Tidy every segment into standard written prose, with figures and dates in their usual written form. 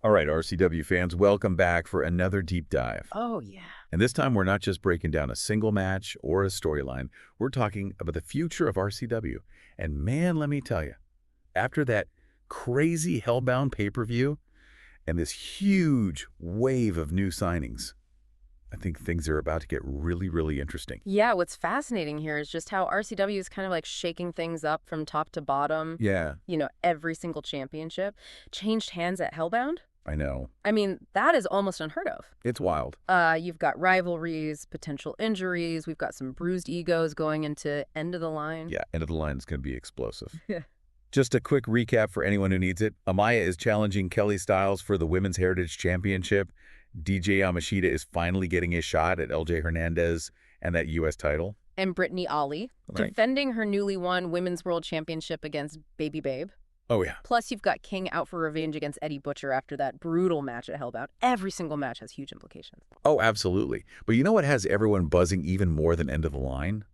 All right, RCW fans, welcome back for another deep dive. Oh, yeah. And this time, we're not just breaking down a single match or a storyline. We're talking about the future of RCW. And man, let me tell you, after that crazy Hellbound pay-per-view and this huge wave of new signings, I think things are about to get really, really interesting. Yeah, what's fascinating here is just how RCW is kind of like shaking things up from top to bottom. Yeah, Every single championship changed hands at Hellbound. I know. I mean, that is almost unheard of. It's wild. You've got rivalries, potential injuries. We've got some bruised egos going into end of the line. Yeah, end of the line is going to be explosive. Yeah. Just a quick recap for anyone who needs it. Amaya is challenging Kelly Styles for the Women's Heritage Championship. DJ Yamashita is finally getting a shot at LJ Hernandez and that U.S. title. And Brittany Ollie Right. defending her newly won Women's World Championship against Baby Babe. Oh, yeah. Plus, you've got King out for revenge against Eddie Butcher after that brutal match at Hellbound. Every single match has huge implications. Oh, absolutely. But you know what has everyone buzzing even more than end of the line?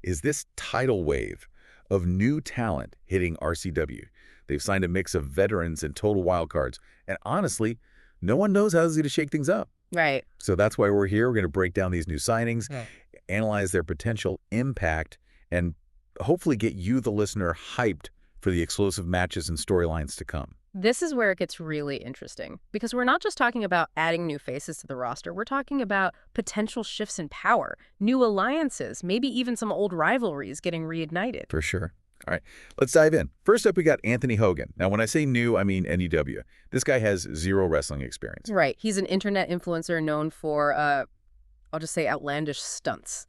Is this tidal wave of new talent hitting RCW. They've signed a mix of veterans and total wildcards. And honestly, no one knows how to shake things up. Right. So that's why we're here. We're going to break down these new signings, Yeah. analyze their potential impact, and hopefully get you, the listener, hyped for the explosive matches and storylines to come. This is where it gets really interesting because we're not just talking about adding new faces to the roster. We're talking about potential shifts in power, new alliances, maybe even some old rivalries getting reignited. For sure. All right, let's dive in. First up, we got Anthony Hogan. Now, when I say new, I mean NEW. This guy has zero wrestling experience. Right. He's an internet influencer known for, I'll just say, outlandish stunts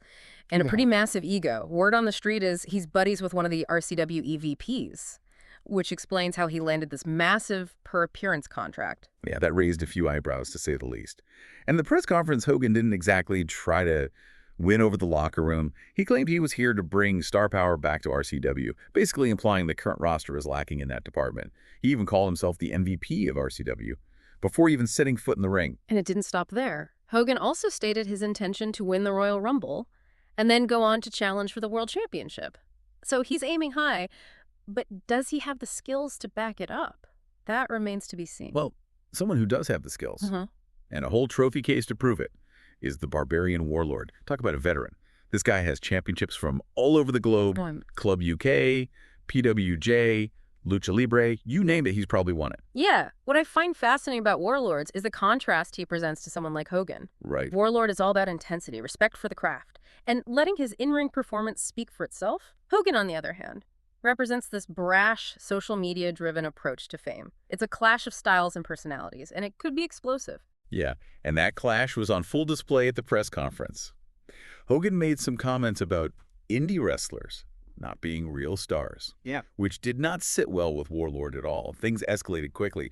and a pretty massive ego. Word on the street is he's buddies with one of the RCW EVPs, which explains how he landed this massive per-appearance contract. Yeah, that raised a few eyebrows, to say the least. And the press conference, Hogan didn't exactly try to win over the locker room. He claimed he was here to bring star power back to RCW, basically implying the current roster is lacking in that department. He even called himself the MVP of RCW before even setting foot in the ring. And it didn't stop there. Hogan also stated his intention to win the Royal Rumble and then go on to challenge for the World Championship. So he's aiming high, but does he have the skills to back it up? That remains to be seen. Well, someone who does have the skills and a whole trophy case to prove it is the Barbarian Warlord. Talk about a veteran. This guy has championships from all over the globe. Club UK, PWJ, Lucha Libre, you name it, he's probably won it. Yeah. What I find fascinating about Warlords is the contrast he presents to someone like Hogan. Right. Warlord is all about intensity, respect for the craft, and letting his in-ring performance speak for itself. Hogan, on the other hand, represents this brash, social media-driven approach to fame. It's a clash of styles and personalities, and it could be explosive. Yeah, and that clash was on full display at the press conference. Hogan made some comments about indie wrestlers not being real stars. Yeah. Which did not sit well with Warlord at all. Things escalated quickly,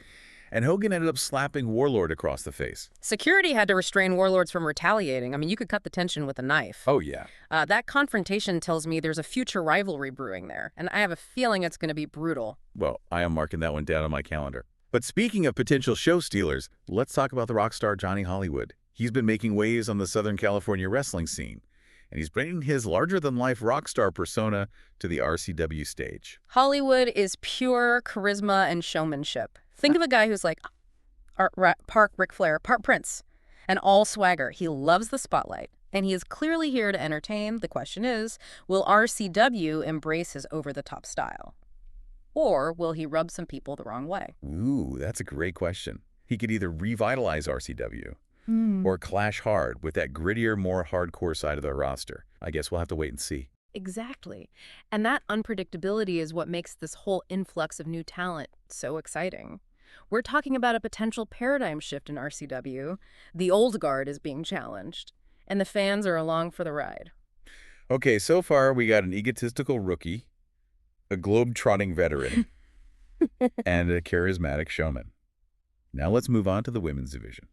and Hogan ended up slapping Warlord across the face. Security had to restrain Warlords from retaliating. I mean, you could cut the tension with a knife. Oh, yeah. That confrontation tells me there's a future rivalry brewing there, and I have a feeling it's going to be brutal. Well, I am marking that one down on my calendar. But speaking of potential show stealers, let's talk about the rock star Johnny Hollywood. He's been making waves on the Southern California wrestling scene, and he's bringing his larger-than-life rock star persona to the RCW stage. Hollywood is pure charisma and showmanship. Think of a guy who's like part Ric Flair, part Prince, and all swagger. He loves the spotlight, and he is clearly here to entertain. The question is, will RCW embrace his over-the-top style? Or will he rub some people the wrong way? Ooh, that's a great question. He could either revitalize RCW or clash hard with that grittier, more hardcore side of the roster. I guess we'll have to wait and see. Exactly. And that unpredictability is what makes this whole influx of new talent so exciting. We're talking about a potential paradigm shift in RCW. The old guard is being challenged, and the fans are along for the ride. Okay, so far we got an egotistical rookie, a globe-trotting veteran, and a charismatic showman. Now let's move on to the women's division,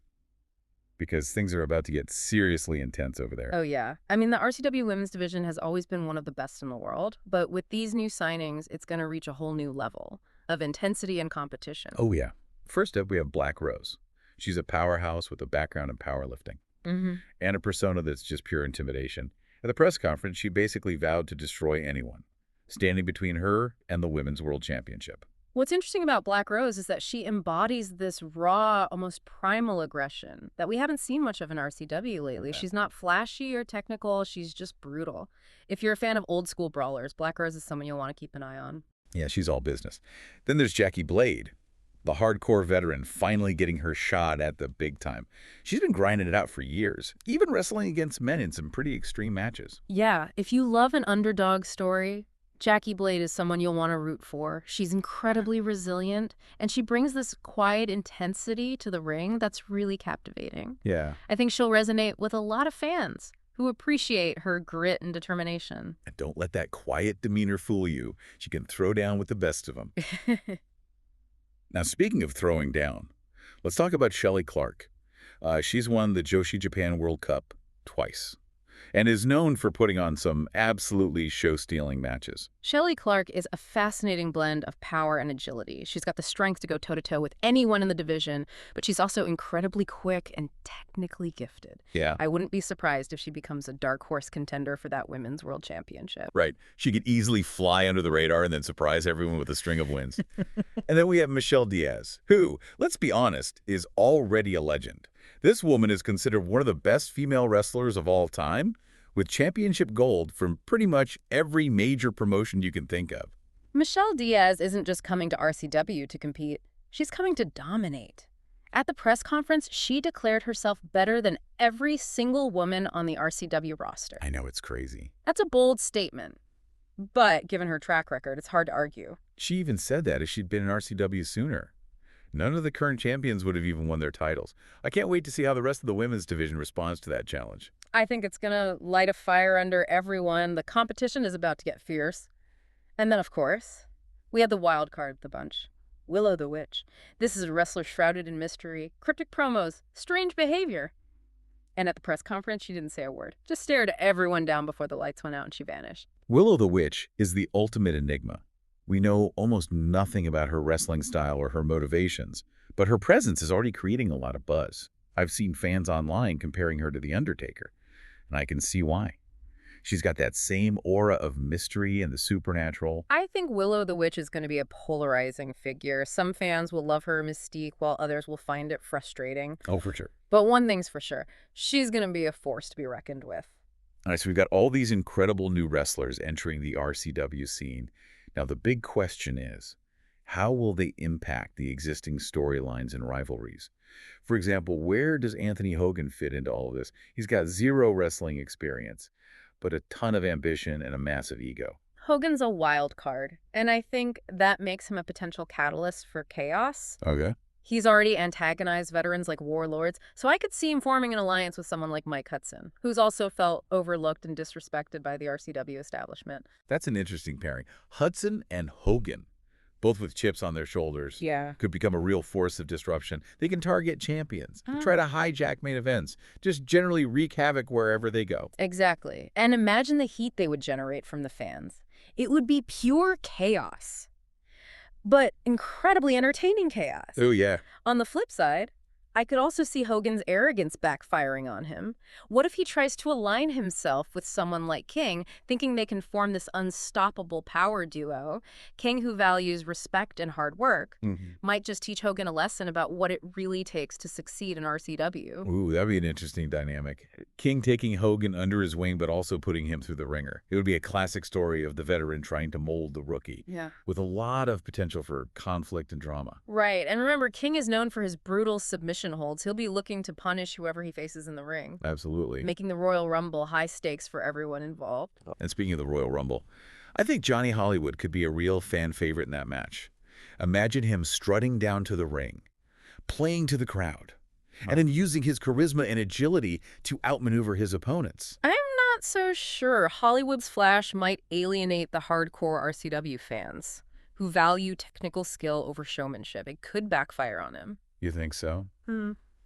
because things are about to get seriously intense over there. Oh, yeah. I mean, the RCW women's division has always been one of the best in the world, but with these new signings, it's going to reach a whole new level of intensity and competition. Oh, yeah. First up, we have Black Rose. She's a powerhouse with a background in powerlifting and a persona that's just pure intimidation. At the press conference, she basically vowed to destroy anyone standing between her and the Women's World Championship. What's interesting about Black Rose is that she embodies this raw, almost primal aggression that we haven't seen much of in RCW lately. Okay. She's not flashy or technical, she's just brutal. If you're a fan of old school brawlers, Black Rose is someone you'll want to keep an eye on. Yeah, she's all business. Then there's Jackie Blade, the hardcore veteran finally getting her shot at the big time. She's been grinding it out for years, even wrestling against men in some pretty extreme matches. Yeah, if you love an underdog story, Jackie Blade is someone you'll want to root for. She's incredibly resilient, and she brings this quiet intensity to the ring that's really captivating. Yeah. I think she'll resonate with a lot of fans who appreciate her grit and determination. And don't let that quiet demeanor fool you. She can throw down with the best of them. Now, speaking of throwing down, let's talk about Shelley Clark. She's won the Joshi Japan World Cup twice and is known for putting on some absolutely show-stealing matches. Shelley Clark is a fascinating blend of power and agility. She's got the strength to go toe-to-toe with anyone in the division, but she's also incredibly quick and technically gifted. Yeah. I wouldn't be surprised if she becomes a dark horse contender for that Women's World Championship. Right. She could easily fly under the radar and then surprise everyone with a string of wins. And then we have Michelle Diaz, who, let's be honest, is already a legend. This woman is considered one of the best female wrestlers of all time, with championship gold from pretty much every major promotion you can think of. Michelle Diaz isn't just coming to RCW to compete. She's coming to dominate. At the press conference, she declared herself better than every single woman on the RCW roster. I know, it's crazy. That's a bold statement. But given her track record, it's hard to argue. She even said that if she'd been in RCW sooner. None of the current champions would have even won their titles. I can't wait to see how the rest of the women's division responds to that challenge. I think it's going to light a fire under everyone. The competition is about to get fierce. And then, of course, we had the wild card of the bunch, Willow the Witch. This is a wrestler shrouded in mystery, cryptic promos, strange behavior. And at the press conference, she didn't say a word. Just stared everyone down before the lights went out and she vanished. Willow the Witch is the ultimate enigma. We know almost nothing about her wrestling style or her motivations, but her presence is already creating a lot of buzz. I've seen fans online comparing her to The Undertaker, and I can see why. She's got that same aura of mystery and the supernatural. I think Willow the Witch is going to be a polarizing figure. Some fans will love her mystique, while others will find it frustrating. Oh, for sure. But one thing's for sure, she's going to be a force to be reckoned with. All right, so we've got all these incredible new wrestlers entering the RCW scene. Now, the big question is, how will they impact the existing storylines and rivalries? For example, where does Anthony Hogan fit into all of this? He's got zero wrestling experience, but a ton of ambition and a massive ego. Hogan's a wild card, and I think that makes him a potential catalyst for chaos. Okay. He's already antagonized veterans like Warlords, so I could see him forming an alliance with someone like Mike Hudson, who's also felt overlooked and disrespected by the RCW establishment. That's an interesting pairing. Hudson and Hogan, both with chips on their shoulders, Yeah. could become a real force of disruption. They can target champions, try to hijack main events, just generally wreak havoc wherever they go. Exactly. And imagine the heat they would generate from the fans. It would be pure chaos, but incredibly entertaining chaos. Oh, yeah. On the flip side, I could also see Hogan's arrogance backfiring on him. What if he tries to align himself with someone like King, thinking they can form this unstoppable power duo? King, who values respect and hard work, might just teach Hogan a lesson about what it really takes to succeed in RCW. Ooh, that'd be an interesting dynamic. King taking Hogan under his wing, but also putting him through the ringer. It would be a classic story of the veteran trying to mold the rookie, Yeah. with a lot of potential for conflict and drama. Right. And remember, King is known for his brutal submission holds. He'll be looking to punish whoever he faces in the ring, Absolutely. making the Royal Rumble high stakes for everyone involved. And speaking of the Royal Rumble, I think Johnny Hollywood could be a real fan favorite in that match. Imagine him strutting down to the ring, playing to the crowd, and then using his charisma and agility to outmaneuver his opponents. I'm not so sure. Hollywood's Flash might alienate the hardcore RCW fans who value technical skill over showmanship. It could backfire on him. You think so?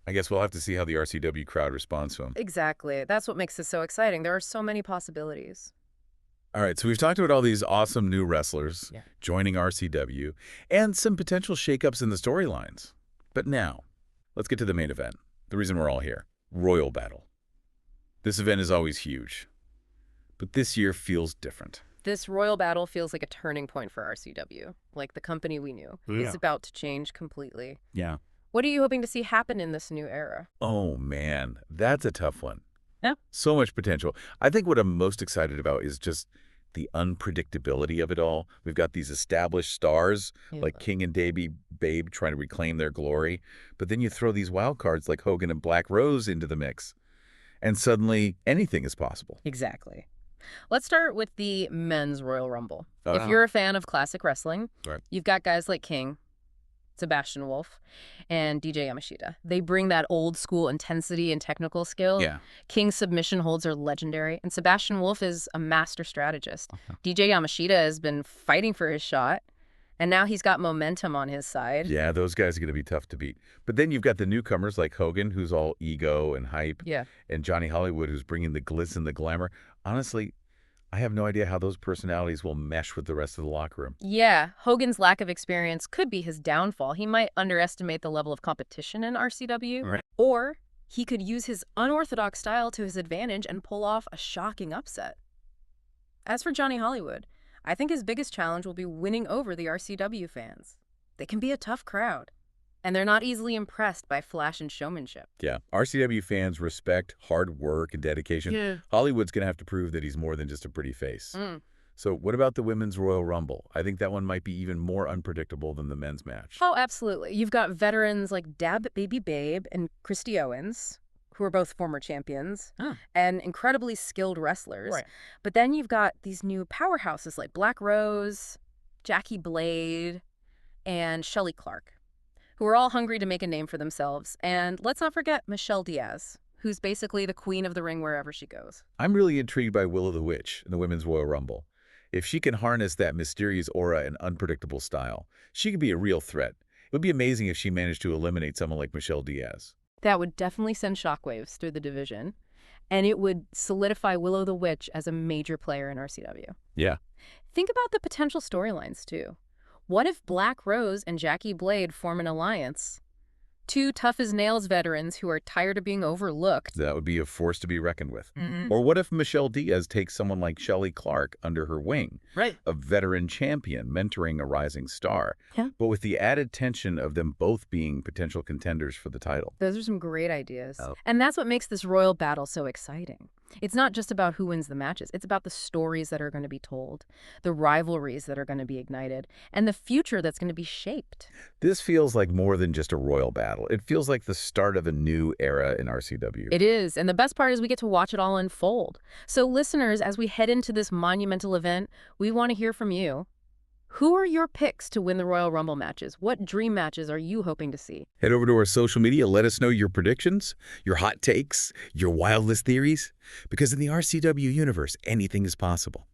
I guess we'll have to see how the RCW crowd responds to him. Exactly. That's what makes this so exciting. There are so many possibilities. All right, so we've talked about all these awesome new wrestlers joining RCW and some potential shakeups in the storylines. But now, let's get to the main event, the reason we're all here, Royal Battle. This event is always huge, but this year feels different. This royal battle feels like a turning point for RCW, like the company we knew. Yeah. It's about to change completely. Yeah. What are you hoping to see happen in this new era? Oh, man, that's a tough one. Yeah. So much potential. I think what I'm most excited about is just the unpredictability of it all. We've got these established stars like King and Babe trying to reclaim their glory. But then you throw these wild cards like Hogan and Black Rose into the mix. And suddenly anything is possible. Exactly. Let's start with the men's Royal Rumble. If Uh-huh. you're a fan of classic wrestling, Right. you've got guys like King, Sebastian Wolf, and DJ Yamashita. They bring that old school intensity and technical skill. Yeah. King's submission holds are legendary, and Sebastian Wolf is a master strategist. DJ Yamashita has been fighting for his shot, and now he's got momentum on his side. Yeah, those guys are going to be tough to beat. But then you've got the newcomers like Hogan, who's all ego and hype, Yeah. and Johnny Hollywood, who's bringing the glitz and the glamour. Honestly, I have no idea how those personalities will mesh with the rest of the locker room. Yeah, Hogan's lack of experience could be his downfall. He might underestimate the level of competition in RCW, Right. or he could use his unorthodox style to his advantage and pull off a shocking upset. As for Johnny Hollywood, I think his biggest challenge will be winning over the RCW fans. They can be a tough crowd, and they're not easily impressed by flash and showmanship. Yeah, RCW fans respect hard work and dedication. Yeah. Hollywood's going to have to prove that he's more than just a pretty face. Mm. So what about the Women's Royal Rumble? I think that one might be even more unpredictable than the men's match. Oh, absolutely. You've got veterans like Dab Baby Babe and Christy Owens, who are both former champions, and incredibly skilled wrestlers. Right. But then you've got these new powerhouses like Black Rose, Jackie Blade, and Shelley Clark, who are all hungry to make a name for themselves. And let's not forget Michelle Diaz, who's basically the queen of the ring wherever she goes. I'm really intrigued by Willow the Witch in the Women's Royal Rumble. If she can harness that mysterious aura and unpredictable style, she could be a real threat. It would be amazing if she managed to eliminate someone like Michelle Diaz. That would definitely send shockwaves through the division, and it would solidify Willow the Witch as a major player in RCW. Yeah. Think about the potential storylines, too. What if Black Rose and Jackie Blade form an alliance? Two tough-as-nails veterans who are tired of being overlooked. That would be a force to be reckoned with. Mm-mm. Or what if Michelle Diaz takes someone like Shelley Clark under her wing, Right. a veteran champion mentoring a rising star, Yeah. but with the added tension of them both being potential contenders for the title? Those are some great ideas. Oh. And that's what makes this royal battle so exciting. It's not just about who wins the matches. It's about the stories that are going to be told, the rivalries that are going to be ignited, and the future that's going to be shaped. This feels like more than just a royal battle. It feels like the start of a new era in RCW. It is. And the best part is we get to watch it all unfold. So listeners, as we head into this monumental event, we want to hear from you. Who are your picks to win the Royal Rumble matches? What dream matches are you hoping to see? Head over to our social media. Let us know your predictions, your hot takes, your wildest theories. Because in the RCW universe, anything is possible.